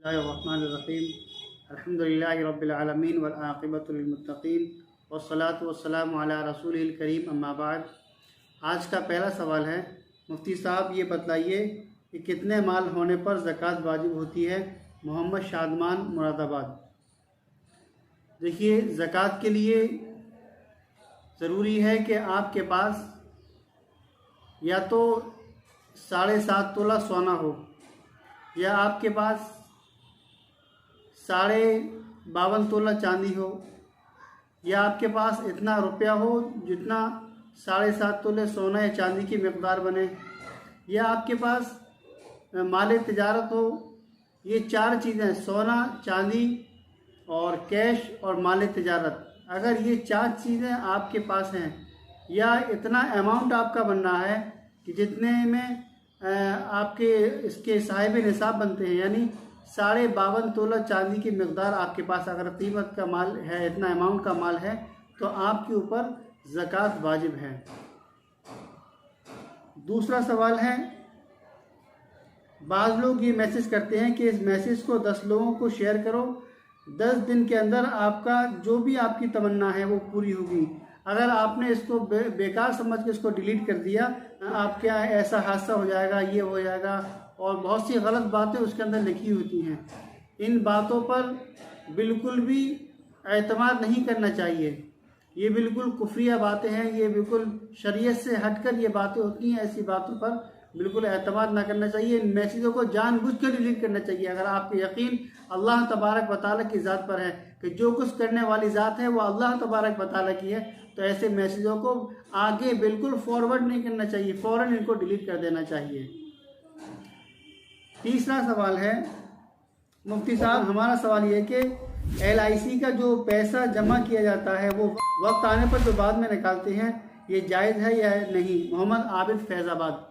बिस्मिल्लाहिर्रहमानिर्रहीम अल्हम्दुलिल्लाहि रब्बिल आलमीन वल आक़िबतु लिल मुत्तक़ीन वस्सलातु वस्सलामु अला रसूलिल करीम अम्मा बाद। आज का पहला सवाल है, मुफ्ती साहब ये बतलाइए कि कितने माल होने पर ज़कात वाजिब होती है। मोहम्मद शादमान, मुरादाबाद। देखिए, ज़कात के लिए ज़रूरी है कि आपके पास या तो 7.5 तोला सोना हो, या आपके पास 52.5 तोला चांदी हो, या आपके पास इतना रुपया हो जितना 7.5 तोले सोना या चांदी की मकदार बने, या आपके पास माल तिजारत हो। ये 4 चीज़ें, सोना, चांदी और कैश और माल तिजारत, अगर ये 4 चीज़ें आपके पास हैं, या इतना अमाउंट आपका बन रहा है कि जितने में आपके इसके साहिब निसाब बनते हैं, यानी 52.5 तोला चांदी की मकदार आपके पास अगर कीमत का माल है, इतना अमाउंट का माल है, तो आपके ऊपर ज़कात वाजिब है। दूसरा सवाल है, बाज़ लोग ये मैसेज करते हैं कि इस मैसेज को 10 लोगों को शेयर करो, 10 दिन के अंदर आपका जो भी आपकी तमन्ना है वो पूरी होगी। अगर आपने इसको बेकार समझ के इसको डिलीट कर दिया, आपके यहाँ ऐसा हादसा हो जाएगा, ये हो जाएगा, और बहुत सी गलत बातें उसके अंदर लिखी होती हैं। इन बातों पर बिल्कुल भी एतमाद नहीं करना चाहिए। ये बिल्कुल कुफ्रिया बातें हैं, ये बिल्कुल शरीयत से हटकर ये बातें होती हैं। ऐसी बातों पर बिल्कुल एतमाद ना करना चाहिए। इन मैसेजों को जानबूझ कर डिलीट करना चाहिए। अगर आपको यकीन अल्लाह तबारक व तआला की ज़ात पर है कि जो कुछ करने वाली ज़ात है वो अल्लाह तबारक व तआला की है, तो ऐसे मैसेजों को आगे बिल्कुल फॉरवर्ड नहीं करना चाहिए, फ़ौरन इनको डिलीट कर देना चाहिए। तीसरा सवाल है, मुफ्ती साहब हमारा सवाल ये है कि LIC का जो पैसा जमा किया जाता है वो वक्त आने पर जो बाद में निकालते हैं, ये जायज़ है या नहीं। मोहम्मद आबिद, फैज़ाबाद।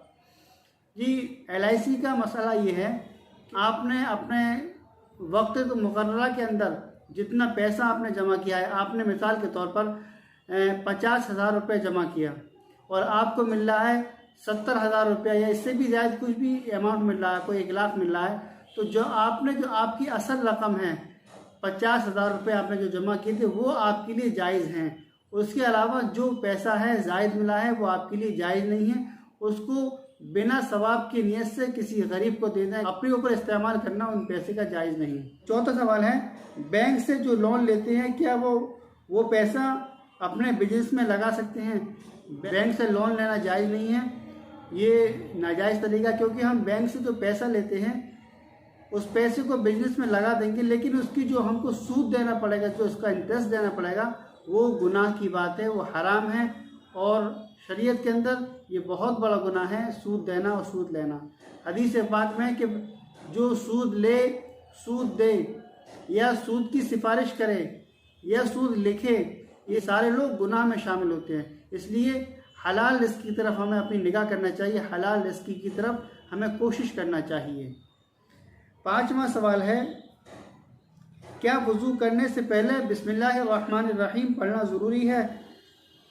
जी, LIC का मसला ये है, आपने अपने वक्त मुकर्ररा के अंदर जितना पैसा आपने जमा किया है, आपने मिसाल के तौर पर 50,000 रुपये जमा किया और आपको मिल रहा है 70,000 रुपया, या इससे भी ज़्यादा कुछ भी अमाउंट मिल रहा है, कोई 1 लाख मिल रहा है, तो जो आपकी असल रकम है 50,000 रुपये आपने जो जमा किए थे वो आपके लिए जायज़ हैं। उसके अलावा जो पैसा है ज़ायद मिला है वो आपके लिए जायज़ नहीं है। उसको बिना सवाब की नीयत से किसी गरीब को देना, अपने ऊपर इस्तेमाल करना उन पैसे का जायज़ नहीं। चौथा सवाल है, बैंक से जो लोन लेते हैं क्या वो पैसा अपने बिजनेस में लगा सकते हैं। बैंक से लोन लेना जायज़ नहीं है, ये नाजायज़ तरीका, क्योंकि हम बैंक से जो पैसा लेते हैं उस पैसे को बिजनेस में लगा देंगे, लेकिन उसकी जो हमको सूद देना पड़ेगा, जो उसका इंटरेस्ट देना पड़ेगा, वो गुनाह की बात है, वो हराम है। और शरीयत के अंदर ये बहुत बड़ा गुनाह है, सूद देना और सूद लेना। हदीस पाक में कि जो सूद ले, सूद दे, या सूद की सिफारिश करे, या सूद लिखे, ये सारे लोग गुनाह में शामिल होते हैं। इसलिए हलाल रिज़्क़ की तरफ हमें अपनी निगाह करना चाहिए, हलाल रिज़्क़ की तरफ हमें कोशिश करना चाहिए। 5वां सवाल है, क्या वज़ू करने से पहले बिस्मिल्लाहिर्रहमानिर्रहीम पढ़ना ज़रूरी है।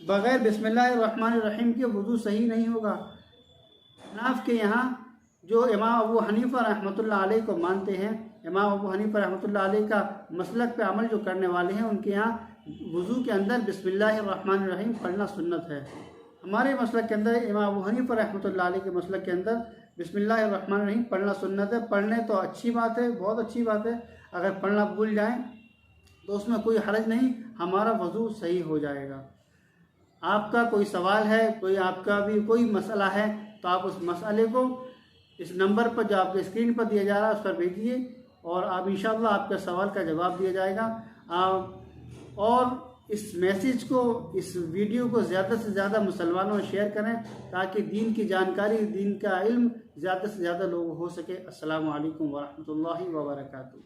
बग़ैर बिस्मिल्लाहिर्रहमानिर्रहीम के वज़ू सही नहीं होगा। हनाफ के यहाँ जो इमाम अबू हनीफ़ा रहमतुल्लाह अलैह को मानते हैं, इमाम अबू हनीफ़ा रहमतुल्लाह अलैह का मसलक पे अमल जो करने वाले हैं, उनके यहाँ वज़ू के अंदर बिस्मिल्लाहिर्रहमानिर्रहीम पढ़ना सुन्नत है। हमारे मसलक के अंदर, इमाम अबू हनीफ़ा रहमतुल्लाह अलैह के मसलक के अंदर बिस्मिल्लाहिर्रहमानिर्रहीम पढ़ना सुन्नत है। पढ़ने तो अच्छी बात है, बहुत अच्छी बात है। अगर पढ़ना भूल जाएं तो उसमें कोई हर्ज नहीं, हमारा वज़ू सही हो जाएगा। आपका कोई सवाल है, आपका भी कोई मसला है, तो आप उस मसले को इस नंबर पर जो आपके स्क्रीन पर दिया जा रहा है उस पर भेजिए, और आप इंशाअल्लाह आपके सवाल का जवाब दिया जाएगा। और इस मैसेज को, इस वीडियो को ज़्यादा से ज़्यादा मुसलमानों में शेयर करें, ताकि दीन की जानकारी, दीन का इल्म ज़्यादा से ज़्यादा लोगों को हो सके। अस्सलामु अलैकुम व रहमतुल्लाहि व बरकातुहू।